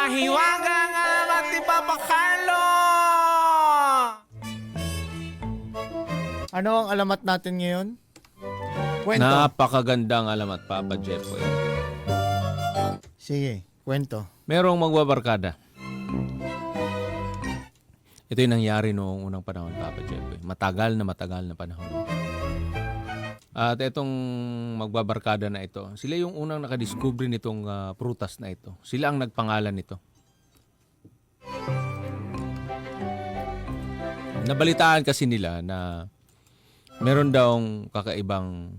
Mahiwaga nga matipapakalo! Ano ang alamat natin ngayon? Kwento. Napakagandang alamat, Papa Jepoy. Sige, kwento. Merong magbabarkada. Ito yung nangyari noong unang panahon, Papa Jepoy. Matagal na panahon. At itong magbabarkada na ito, sila yung unang nakadiscover nitong prutas na ito. Sila ang nagpangalan nito. Nabalitaan kasi nila na meron daong kakaibang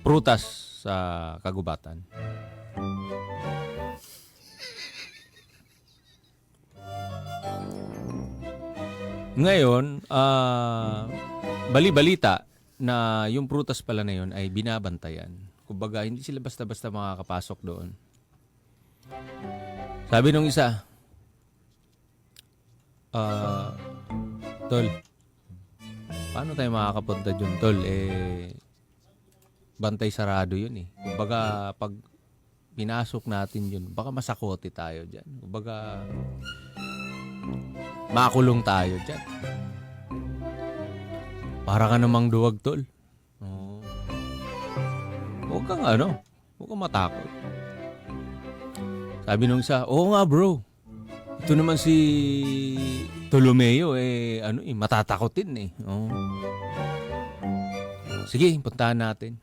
prutas sa kagubatan. Ngayon, bali-balita na yung prutas pala na yun ay binabantayan. Kumbaga, hindi sila basta-basta makakapasok doon. Sabi nung isa, Tol, paano tayo makakapunta dyan, Tol? Bantay sarado yun eh. Kumbaga, pag pinasok natin yun, baka masakote tayo dyan. Kumbaga, makulong tayo dyan. Para ka namang duwag, Tol. Oh. Huwag kang matakot. Sabi nung isa, oo nga bro. Ito naman si Tolomeo, matatakotin eh. Oh. Sige, puntahan natin.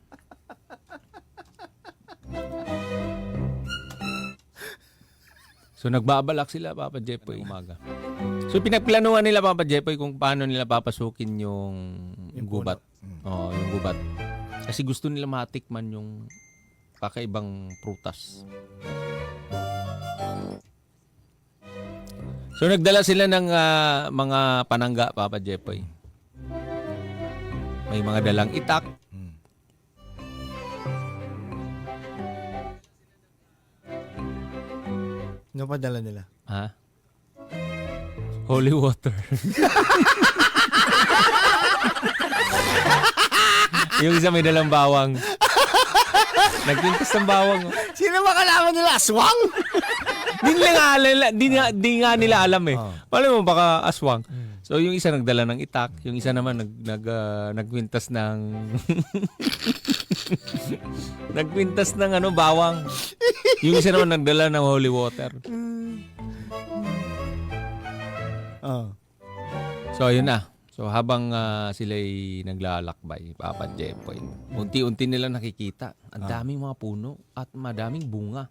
So nagbabalak sila, Papa Jepoy, umaga. So pinagplanuhan nila, Papa Jepoy, kung paano nila papasukin yung gubat. Yung gubat. Kasi gusto nila matikman yung kakaibang prutas. So nagdala sila ng mga panangga, Papa Jepoy. May mga dalang itak. Ano pa dala nila? Ha? Holy water. Yung isa may dalang bawang. Nagpintas ng bawang. Sino ba kalaman nila? Aswang? Di nga nila alam eh. Alam mo, baka aswang. So yung isa nagdala ng itak, yung isa naman nagpintas ng nagpintas ng bawang. Yung isa naman nagdala ng holy water. So ayun na. So habang sila'y naglalakbay, Papa Jepoy, unti-unti nila nakikita. Ang daming mga puno at madaming bunga.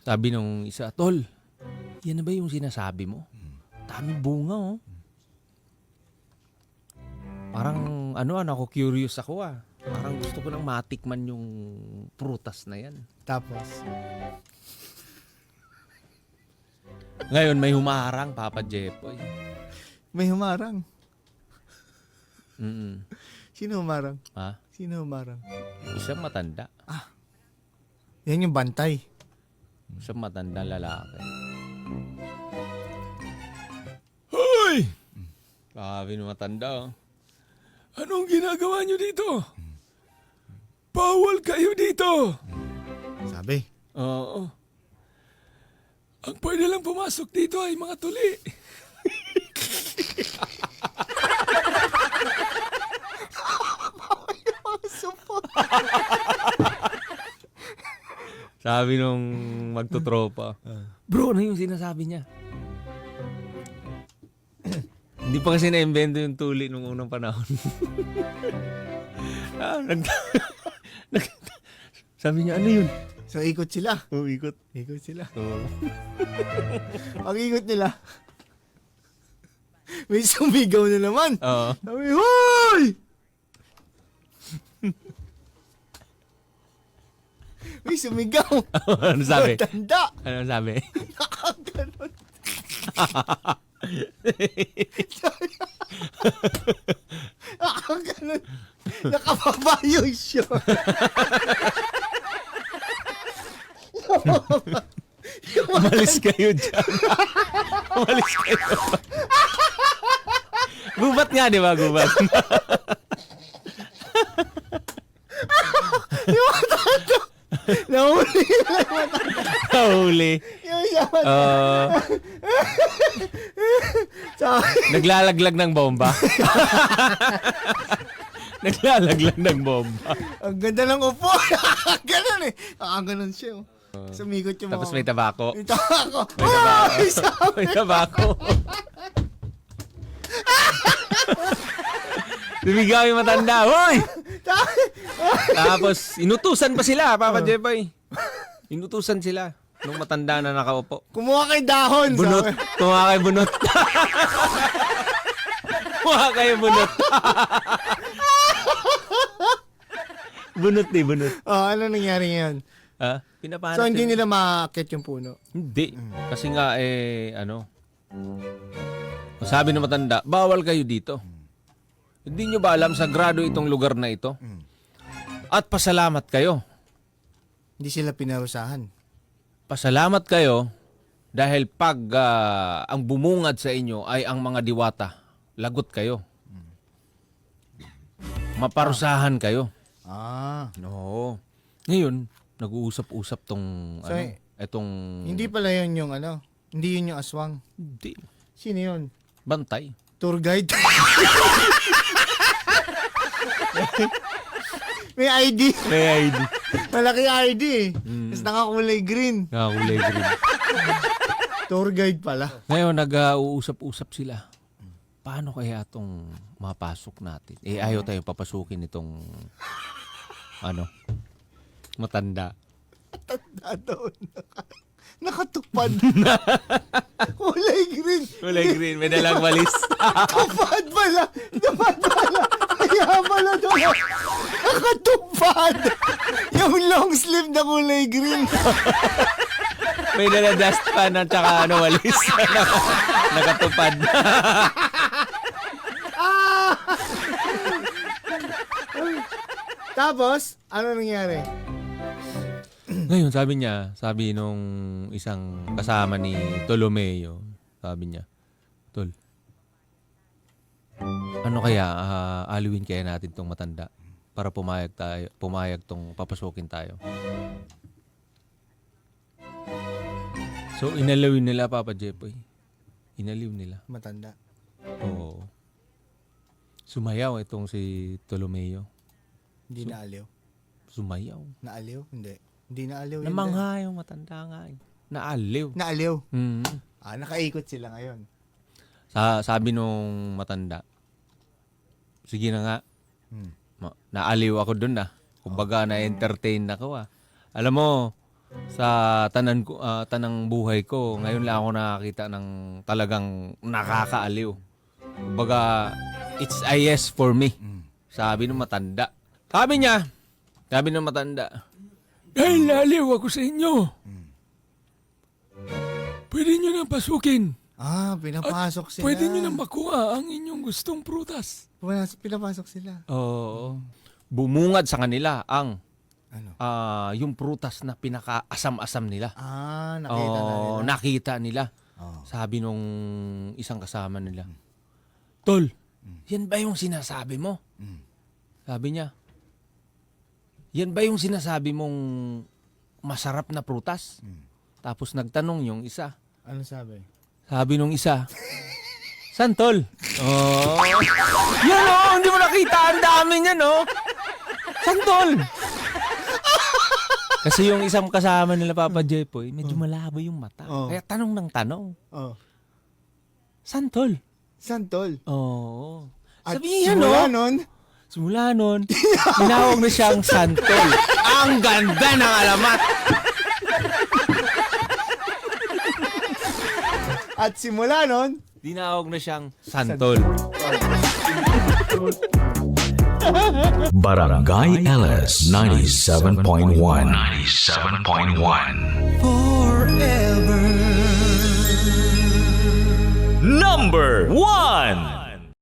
Sabi nung isa, Tol, yan na ba yung sinasabi mo? Daming bunga, oh. Parang, ako, curious ako, ah. Parang gusto ko nang matikman yung prutas na yan. Tapos? Ngayon, may humarang, Papa Jepoy. May humarang. Mm-mm. Sino humarang? Ha? Sino humarang? Isang matanda. Yan yung bantay. Isang matanda lalaki. Hoy! Sabi ng matanda, oh. Anong ginagawa nyo dito? Bawal kayo dito! Sabi. Oo. Ang pwede lang pumasok dito ay mga tuli. Sabi nung magtutropa, bro, ano yung sinasabi niya? Hindi pa kasi na-invento yung tuli nung unang panahon. Sabi niya, ano yun? So, ikot sila. Oh, ikot. Ikot sila. Oh. Pag ikot nila, may sumigaw na naman. Oo. Sabi, hoy! May sumigaw. Ano sabi? Tanda. Ano sabi? Nakaganon. Nakaganon. Nakababa yung show. Umalis kayo dyan. Umalis kayo. Gubat nga, di ba? Gubat. Nahuli yung matanda. Nahuli. Yung isa, sa, Naglalaglag ng bomba. Naglalaglag ng bomba. ang ganda ng upo. Ganon eh. Ganon siya. Oh. Sumikot yung Tapos mga... may tabako. May tabako. May Ay, sabi. May tabako. Lumigaw yung matanda. Hoy! Tapos, inutusan pa sila, Papa Jeboy. Inutusan sila nung matanda na nakaupo. Kumuha kay dahon. Bunot. sabi. Kumuha kayo bunot. Kumuha kayo bunot. Bunot ni bunot. Oh, ano nangyari ngayon? Ha? Pinapahanap So, hindi nila. nila maakit yung puno. Hindi. Kasi nga, sabi ng matanda, bawal kayo dito. Hindi nyo ba alam, sagrado itong lugar na ito? At pasalamat kayo. Hindi sila pinarusahan. Pasalamat kayo dahil pag ang bumungad sa inyo ay ang mga diwata, lagot kayo. Maparusahan kayo. Oo. Ngayon, nag-uusap-usap tong So, etong Hindi pala yun yung ano. Hindi yun yung aswang. Hindi. Sino yun? Bantay. Tour guide. May ID. May ID. Malaki ID eh. Tapos nakakulay green. Nakakulay green. Tour guide pala. Ngayon, nag-uusap-usap sila. Paano kaya itong mapasok natin? Ayaw tayo papasukin itong matanda. Tanda doon. Nakatupad. Kulay green. Kulay green, may dalang walis. Tupad pala. Tupad pala. Kaya pala doon. Nakatupad. Yung long sleeve na kulay green. May dalang dustpan at saka walis. Nakatupad. Tapos, ano nangyari? Ngayon, sabi nung isang kasama ni Tolomeo, sabi niya, Tol, ano kaya, aliwin kaya natin tong matanda para pumayag tong papasukin tayo. So, inalawin nila, Papa Jepoy. Inaliw nila. Matanda. Oo. Sumayaw itong si Tolomeo. Hindi naaliw. Sumayaw. Naaliw? Hindi. Hindi naaliw. yun Namangha yung matanda nga eh. Naaliw. din. Naaliw. Mm. Nakaikot sila ngayon. Sabi nung matanda, sige na nga, naaliw ako dun Kumbaga na-entertain ako Alam mo, sa tanang buhay ko, ngayon lang ako nakakita ng talagang nakakaaliw. Kumbaga, it's a yes for me. Sabi nung matanda. Sabi ng matanda, Dahil naliw ako sa inyo. Pwede nyo nang pasukin. Pinapasok sila. Pwede nyo nang makuha ang inyong gustong prutas. Pinapasok sila. oo, bumungad sa kanila ang Ano? yung prutas na pinaka-asam-asam nila. Nakita na nila. Nakita nila. Oh. Sabi nung isang kasama nila, Tol, yan ba yung sinasabi mo? Sabi niya, yan ba yung sinasabi mong masarap na prutas? Tapos nagtanong yung isa. Ano sabi? Sabi nung isa, saan, Tol? Yan hindi mo nakita. Ang dami niyan, Saan, Tol? Kasi yung isang kasama nila, Papa Jepoy, medyo malabo yung mata. Kaya tanong ng tanong. Saan, Tol? Oo. At Sabihin, simula nun, Simula nun, tinawag na siyang Santol. Ang ganda ng alamat. at simula nun, Tinawag na siyang Santol. Barangay LS 97.1 97.1 Forever Number 1